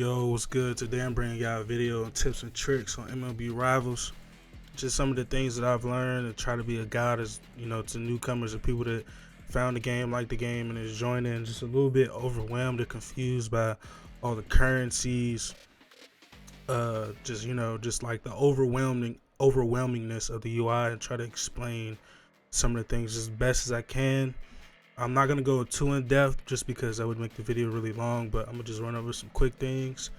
Yo, what's good? Today I'm bringing y'all a video on tips and tricks on MLB Rivals. Just some of the things that I've learned to try to be a guide to newcomers and people that found the game, like the game, and is joining. Just a little bit overwhelmed or confused by all the currencies. Just like the overwhelmingness of the UI, and try to explain some of the things as best as I can. I'm not gonna go too in depth just because that would make the video really long, but I'm gonna just run over some quick things.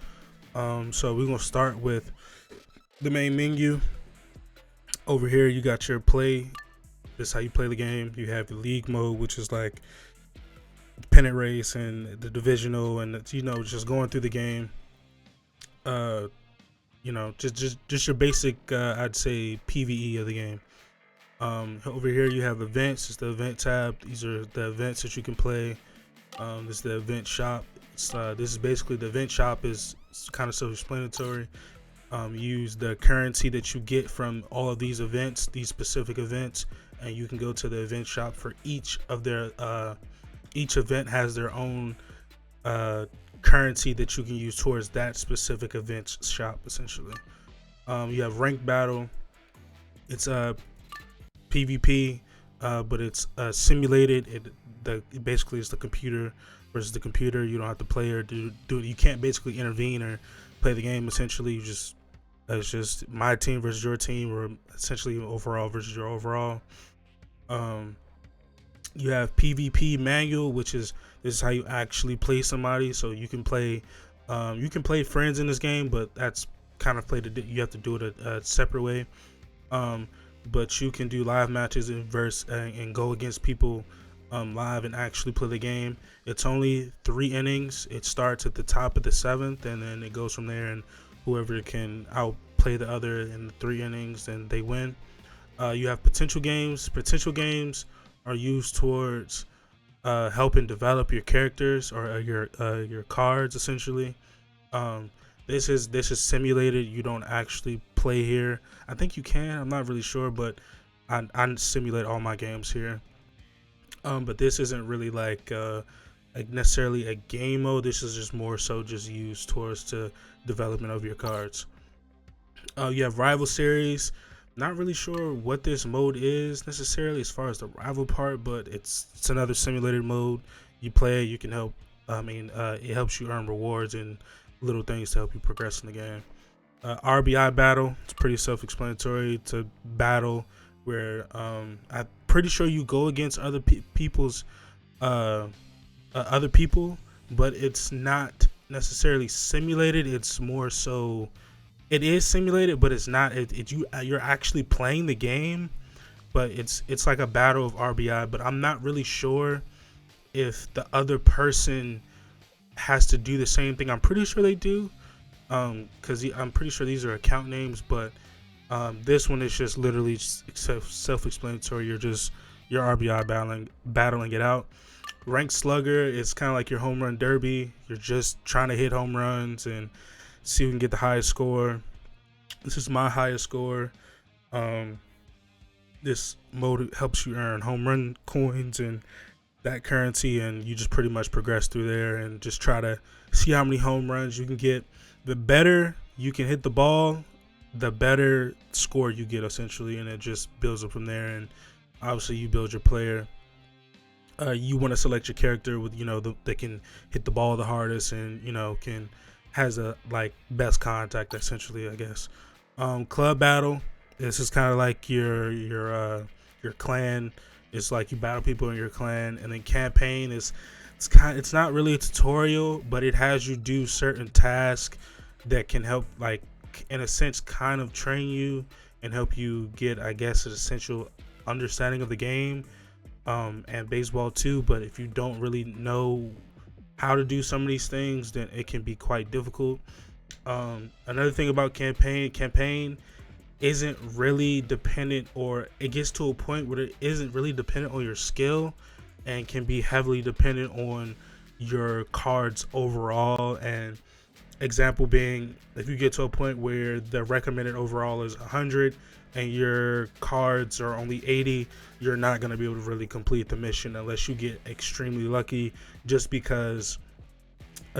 So we're gonna start with the main menu. Over here, you got your play. This is how you play the game. You have the league mode, which is like pennant race and the divisional, and it's, just going through the game. Just your basic, I'd say PVE of the game. Over here you have events. It's the event tab. These are the events that you can play. This is the event shop. This is basically the event shop is kind of self-explanatory. Use the currency that you get from all of these events, these specific events, and you can go to the event shop for each of their. Each event has their own currency that you can use towards that specific event shop. Essentially, you have ranked battle. It's a PvP, but it's simulated. Basically it's the computer versus the computer. You don't have to play or do it. You can't basically intervene or play the game. Essentially, it's just my team versus your team, or essentially overall versus your overall. You have PvP manual, this is how you actually play somebody. So you can play friends in this game, but that's kind of you have to do it a separate way. But you can do live matches and go against people live and actually play the game. It's only 3 innings. It starts at the top of the 7th, and then it goes from there, and whoever can outplay the other in the 3 innings, then they win. You have potential games. Potential games are used towards helping develop your characters or your cards, essentially. This is simulated. You don't actually play here. I think you can. I'm not really sure, but I simulate all my games here. But this isn't really like necessarily a game mode. This is just more so just used towards the development of your cards. You have rival series. Not really sure what this mode is necessarily as far as the rival part, but it's another simulated mode. You play, you can help. It helps you earn rewards and little things to help you progress in the game. RBI battle, it's pretty self-explanatory. It's a battle where I'm pretty sure you go against other people's other people, but it's not necessarily simulated. It's more so, it is simulated, but it's not. You're actually playing the game, but it's like a battle of RBI. But I'm not really sure if the other person has to do the same thing. I'm pretty sure they do, because I'm pretty sure these are account names, but this one is just literally self-explanatory. You're RBI battling it out. Ranked slugger is kind of like your home run derby. You're just trying to hit home runs and see who can get the highest score. This is my highest score. This mode helps you earn home run coins and that currency, and you just pretty much progress through there and just try to see how many home runs you can get. The better you can hit the ball, the better score you get, essentially, and it just builds up from there. And obviously you build your player. You want to select your character with that can hit the ball the hardest and has a best contact, essentially, I guess. Club battle, this is kind of like your clan. It's like you battle people in your clan. And then campaign it's not really a tutorial, but it has you do certain tasks that can help, in a sense, kind of train you and help you get, I guess, an essential understanding of the game, and baseball too. But if you don't really know how to do some of these things, then it can be quite difficult. Another thing about campaign isn't really dependent, or it gets to a point where it isn't really dependent on your skill and can be heavily dependent on your cards overall. And example being, if you get to a point where the recommended overall is 100 and your cards are only 80, you're not going to be able to really complete the mission unless you get extremely lucky, just because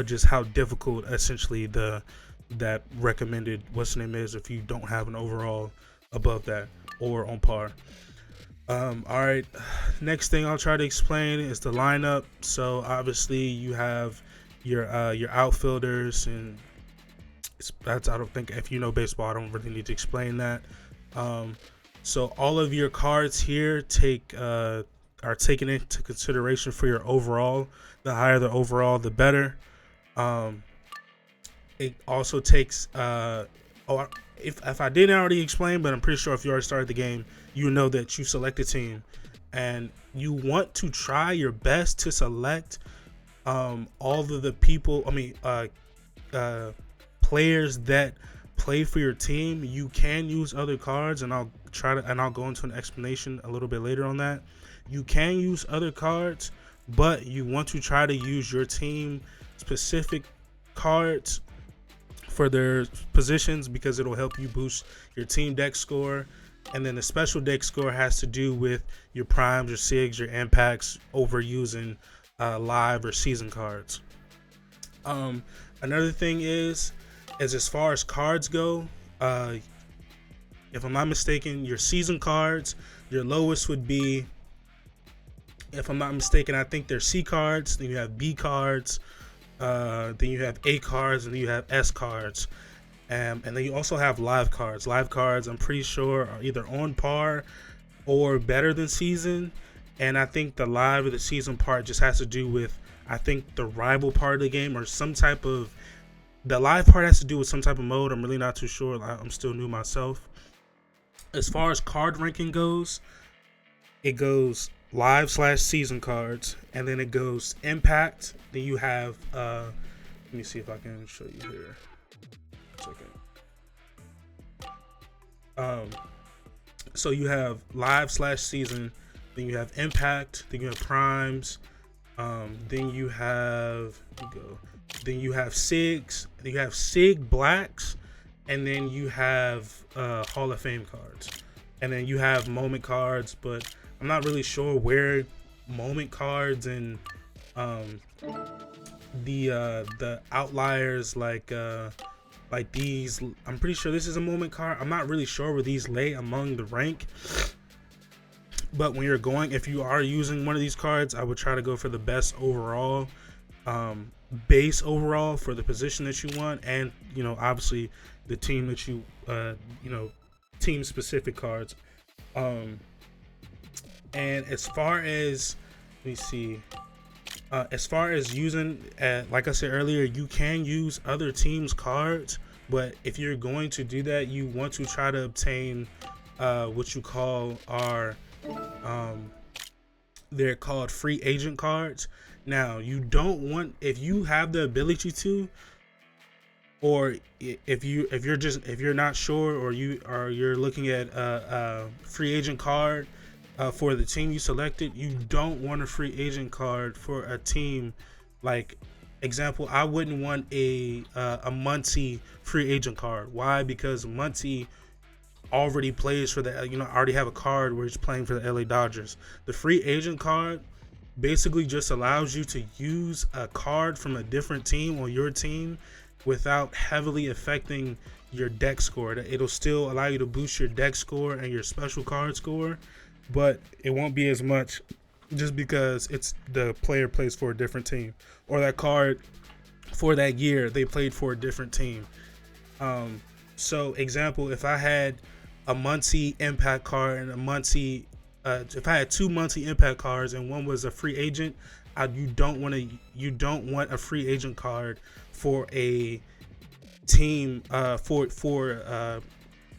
just how difficult essentially that recommended what's the name is if you don't have an overall above that or on par. All right, next thing I'll try to explain is the lineup. So obviously you have your outfielders, and that's, I don't think, if you know baseball, I don't really need to explain that. Um, so all of your cards here are taken into consideration for your overall. The higher the overall, the better. Um, it also takes if I didn't already explain, but I'm pretty sure if you already started the game, you know that you select a team, and you want to try your best to select all of the people. I mean, players that play for your team. You can use other cards, and I'll go into an explanation a little bit later on that. You can use other cards, but you want to try to use your team specific cards for their positions, because it'll help you boost your team deck score. And then the special deck score has to do with your primes, your sigs, your impacts over using live or season cards. Another thing is as far as cards go, if I'm not mistaken, your season cards, your lowest would be, if I'm not mistaken, I think they're C cards, then you have B cards, then you have A cards, and then you have S cards. And then you also have live cards. Live cards, I'm pretty sure, are either on par or better than season. And I think the live or the season part just has to do with, I think, the rival part of the game, or some type of, the live part has to do with some type of mode. I'm really not too sure. I'm still new myself. As far as card ranking goes, it goes live/season cards, and then it goes impact. Then you have let me see if I can show you here. So you have live/season, then you have impact, then you have primes, then you have SIGs, then you have SIG blacks, and then you have Hall of Fame cards, and then you have moment cards. But I'm not really sure where moment cards and the outliers like these, I'm pretty sure this is a moment card. I'm not really sure where these lay among the rank. But when you're going, if you are using one of these cards, I would try to go for the best overall, base overall for the position that you want, and obviously the team that you team specific cards. And as far as, let me see. As far as using, like I said earlier, you can use other teams' cards, but if you're going to do that, you want to try to obtain what you call they're called free agent cards. Now, you don't want, if you have the ability to, or if you're not sure, or you're looking at a free agent card for the team you selected, you don't want a free agent card for a team. Like, example, I wouldn't want a Muncy free agent card. Why? Because Muncy already plays for the, already have a card where he's playing for the LA Dodgers. The free agent card basically just allows you to use a card from a different team on your team without heavily affecting your deck score. It'll still allow you to boost your deck score and your special card score, but it won't be as much, just because it's the player plays for a different team, or that card for that year they played for a different team. So example, if I had a Muncy impact card and a Muncy, if I had two Muncy impact cards and one was a free agent, you don't want a free agent card for a team,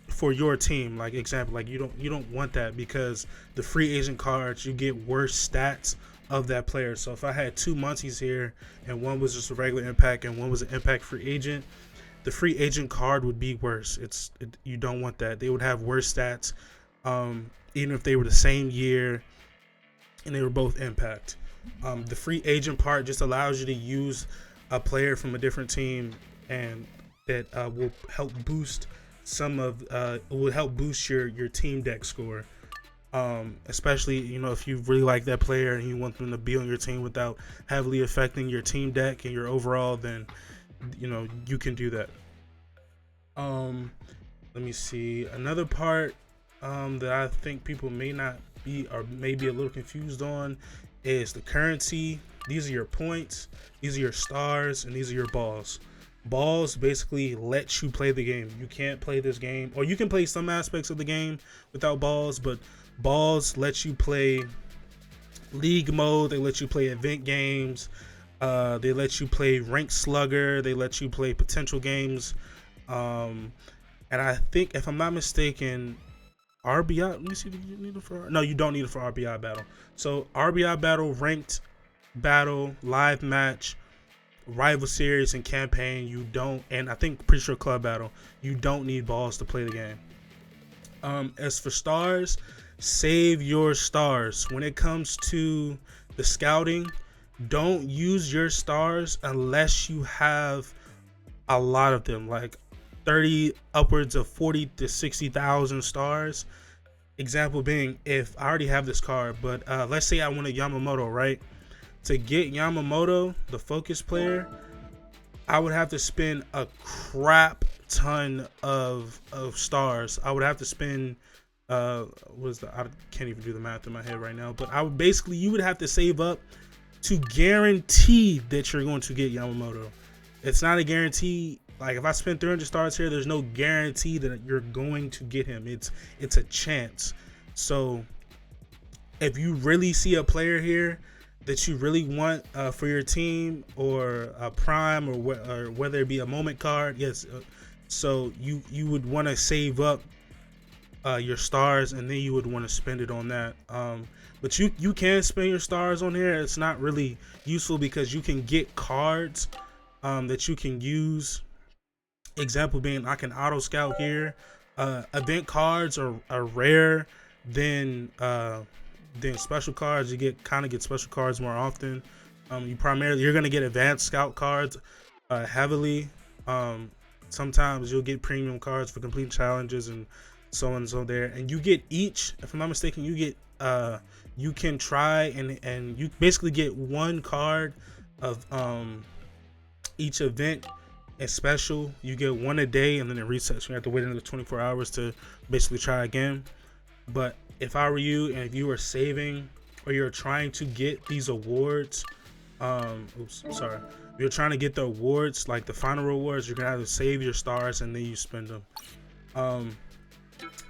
for your team. Like, example, like you don't want that, because the free agent cards, you get worse stats of that player. So if I had two Muncys here and one was just a regular impact and one was an impact free agent, the free agent card would be worse. You don't want that. They would have worse stats, even if they were the same year and they were both impact. The free agent part just allows you to use a player from a different team, and that will help boost will help boost your team deck score. Especially, you know, if you really like that player and you want them to be on your team without heavily affecting your team deck and your overall, then, you know, you can do that. Let me see. Another part that I think people may not be or may be a little confused on is the currency. These are your points, these are your stars, and these are your balls. Balls basically let you play the game. You can't play this game, or you can play some aspects of the game without balls, but balls let you play league mode. They let you play event games. They let you play ranked slugger. They let you play potential games. And I think, if I'm not mistaken, RBI. Let me see. Do you need it for? No, you don't need it for RBI battle. So RBI battle, ranked battle, live match, rival series, and campaign. You don't, and I think pretty sure club battle. You don't need balls to play the game. As for stars, save your stars. When it comes to the scouting, don't use your stars unless you have a lot of them, like 30, upwards of 40 to 60,000 stars. Example being, if I already have this card, but let's say I want a Yamamoto, right? To get Yamamoto, the focus player, I would have to spend a crap ton of stars. I would have to spend I can't even do the math in my head right now, but I would basically, you would have to save up to guarantee that you're going to get Yamamoto. It's not a guarantee. Like, if I spend 300 stars here, there's no guarantee that you're going to get him. It's a chance. So if you really see a player here that you really want for your team, or a prime, or whether it be a moment card, yes. So you would want to save up your stars, and then you would want to spend it on that. But you can spend your stars on here. It's not really useful because you can get cards that you can use. Example being, I can auto scout here. Event cards are rare than special cards. You get special cards more often. You're gonna get advanced scout cards heavily. Sometimes you'll get premium cards for complete challenges and so on and so there. And you get each, if I'm not mistaken, you get you can try and you basically get one card of each event and special. You get one a day, and then it resets. You have to wait another 24 hours to basically try again. But if I were you, and if you were saving, or you're trying to get these awards, if you're trying to get the awards, like the final rewards, you're gonna have to save your stars and then you spend them.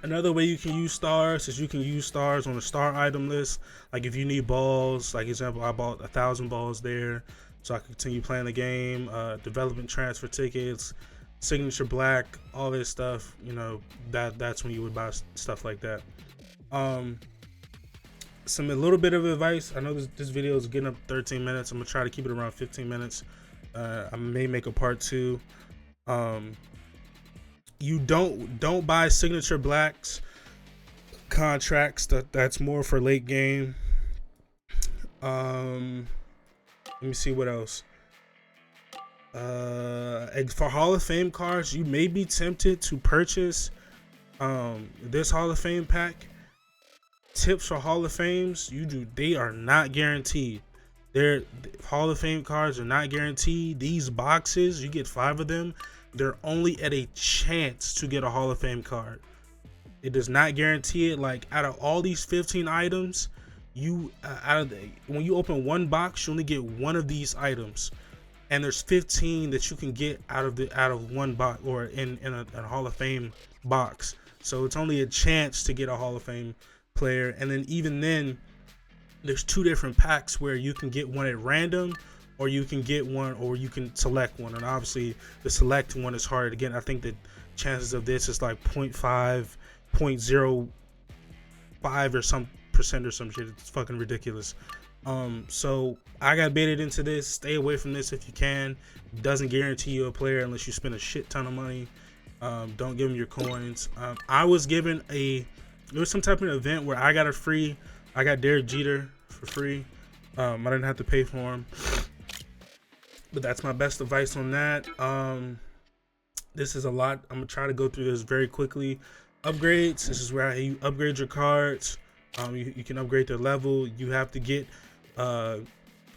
Another way you can use stars is you can use stars on the star item list. Like, if you need balls, like example, I bought 1,000 balls there, so I can continue playing the game. Development transfer tickets, signature black, all this stuff. You know, that's when you would buy stuff like that. A little bit of advice. I know this video is getting up 13 minutes. I'm gonna try to keep it around 15 minutes. I may make a part 2. You don't buy signature blacks contracts. That's more for late game. Let me see what else. For Hall of Fame cards, you may be tempted to purchase this Hall of Fame pack. Tips for Hall of Fames, they are not guaranteed. Their Hall of Fame cards are not guaranteed. These boxes, you get 5 of them. They're only at a chance to get a Hall of Fame card. It does not guarantee it. Like, out of all these 15 items, when you open one box, you only get one of these items, and there's 15 that you can get out of one box, or in a Hall of Fame box. So it's only a chance to get a Hall of Fame player. And then, even then, there's 2 different packs where you can get one at random, or you can get one, or you can select one. And obviously the select one is hard. Again, I think the chances of this is like 0.5, 0.05 or some percent or some shit. It's fucking ridiculous. So I got baited into this. Stay away from this if you can. Doesn't guarantee you a player unless you spend a shit ton of money. Don't give them your coins. I was given there was some type of event where I got Derek Jeter for free. I didn't have to pay for him. But that's my best advice on that. This is a lot. I'm gonna try to go through this very quickly. Upgrades. This is where you upgrade your cards. You can upgrade their level. You have to get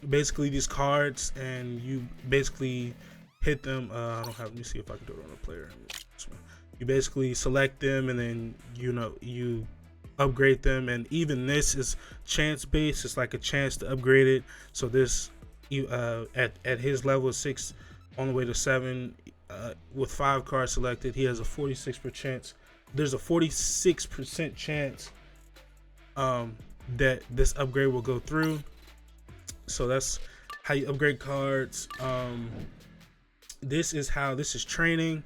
basically these cards, and you basically hit them. I don't have. Let me see if I can do it on a player. You basically select them, and then you upgrade them. And even this is chance based. It's like a chance to upgrade it. So this at his level 6 on the way to 7 with 5 cards selected, he has a 46% chance. There's a 46% chance that this upgrade will go through. So that's how you upgrade cards. This is training.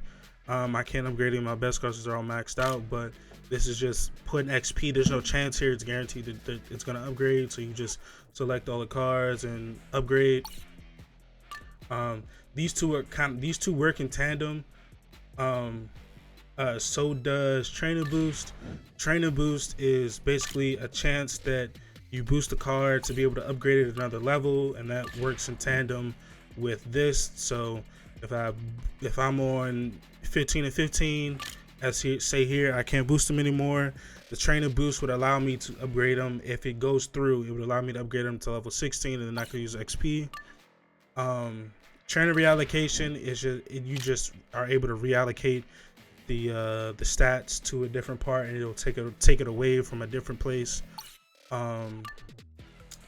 I can't upgrade any of my best cards because they're all maxed out, but this is just putting XP. There's no chance here. It's guaranteed that it's gonna upgrade. So you just select all the cards and upgrade. These two work in tandem. So does Trainer Boost. Trainer Boost is basically a chance that you boost a card to be able to upgrade it at another level, and that works in tandem with this. So if I'm on 15 and 15, as say here, I can't boost them anymore. The Trainer Boost would allow me to upgrade them. If it goes through, it would allow me to upgrade them to level 16, and then I could use XP. Trainer reallocation is you just are able to reallocate the stats to a different part, and it'll take it away from a different place.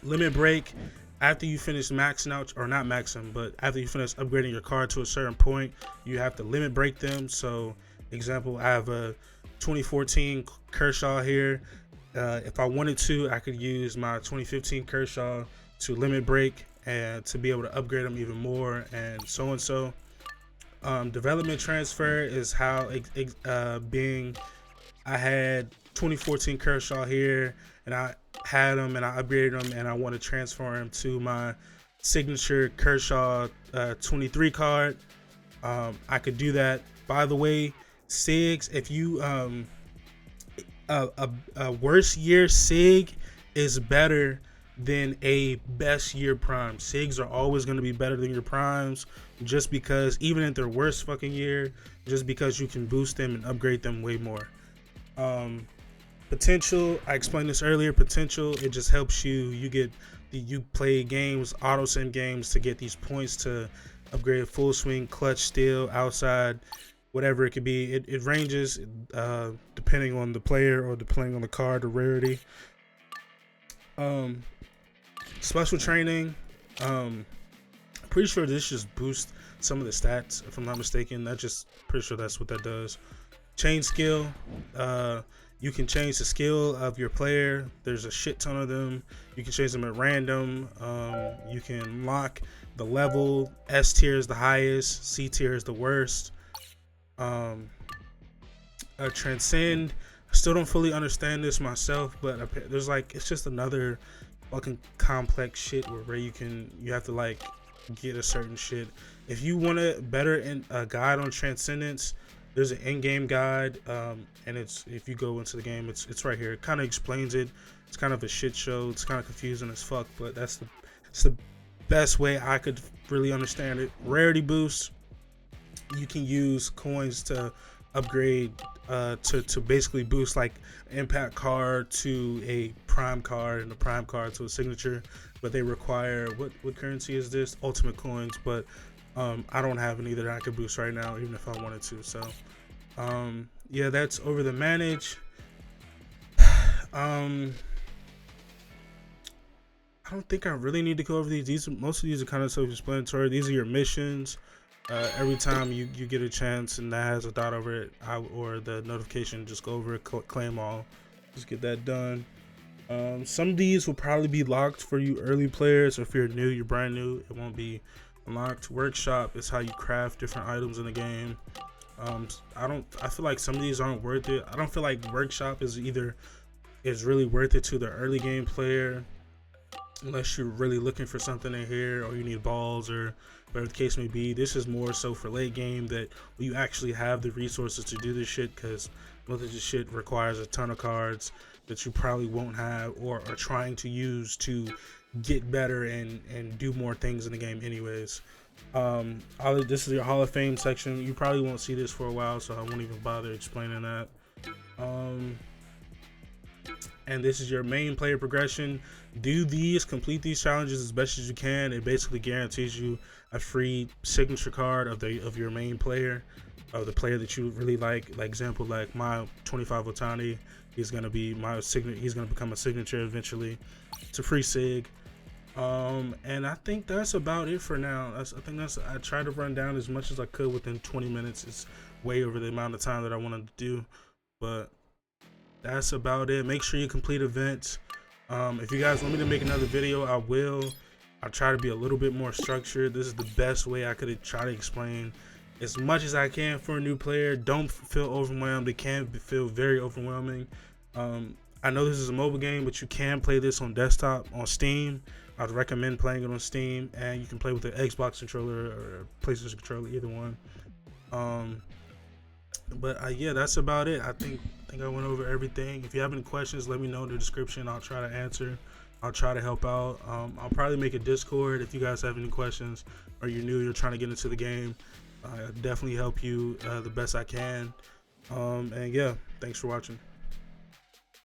Limit break, after you finish maxing out, or not maxing, but after you finish upgrading your card to a certain point, you have to limit break them. So example, I have a 2014 Kershaw here. If I wanted to, I could use my 2015 Kershaw to limit break and to be able to upgrade them even more, and so and so. Development transfer is how I had 2014 Kershaw here, and I had him and I upgraded him, and I want to transfer him to my signature Kershaw 23 card. I could do that. By the way, SIGs, if you a worst year SIG is better than a best year prime. SIGs are always going to be better than your primes, just because even at their worst fucking year, just because you can boost them and upgrade them way more. Potential, I explained this earlier. Potential, it just helps you play games, auto sim games, to get these points to upgrade full swing, clutch, steal, outside, whatever it could be. It ranges depending on the player or depending on the card or rarity. Special training, pretty sure this just boosts some of the stats, if I'm not mistaken. Pretty sure that's what that does. Change skill, you can change the skill of your player. There's a shit ton of them. You can change them at random. You can lock the level. S tier is the highest, C tier is the worst. Transcend, I still don't fully understand this myself, but there's it's just another fucking complex shit where you have to like get a certain shit. If you want a better a guide on Transcendence, there's an in-game guide, and if you go into the game, it's right here. It kind of explains it. It's kind of a shit show. It's kind of confusing as fuck, but it's the best way I could really understand it. Rarity boost, you can use coins to upgrade to basically boost like impact card to a prime card, and a prime card to a signature, but they require what currency is this? Ultimate coins, but I don't have any that I could boost right now, even if I wanted to. So yeah, that's over the manage. I don't think I really need to go over these. Most of these are kind of self-explanatory. These are your missions. Every time you get a chance and that has a dot over it, or the notification, just go over it, claim all, just get that done. Some of these will probably be locked for you early players, or if you're brand new, it won't be unlocked. Workshop is how you craft different items in the game. I feel like some of these aren't worth it. I don't feel like Workshop is really worth it to the early game player, unless you're really looking for something in here, or you need balls, or whatever the case may be. This is more so for late game, that you actually have the resources to do this shit, because most of this shit requires a ton of cards that you probably won't have, or are trying to use to get better and do more things in the game anyways. This is your Hall of Fame section. You probably won't see this for a while, so I won't even bother explaining that. and this is your main player progression. Do these, complete these challenges as best as you can. It basically guarantees you a free signature card of your main player, of the player that you really like. Like example, like my 25 Otani, he's gonna be my signature. He's gonna become a signature eventually. It's a free sig. And I think that's about it for now. I tried to run down as much as I could within 20 minutes. It's way over the amount of time that I wanted to do, but that's about it. Make sure you complete events. If you guys want me to make another video, I will. I'll try to be a little bit more structured. This is the best way I could try to explain as much as I can for a new player. Don't feel overwhelmed. It can feel very overwhelming. I know this is a mobile game, but you can play this on desktop, on Steam. I'd recommend playing it on Steam, and you can play with an Xbox controller or PlayStation controller, either one. But yeah, that's about it. I think I went over everything. If you have any questions, let me know in the description. I'll try to answer. I'll try to help out. I'll probably make a Discord if you guys have any questions, or you're trying to get into the game. I'll definitely help you the best I can. And yeah, thanks for watching.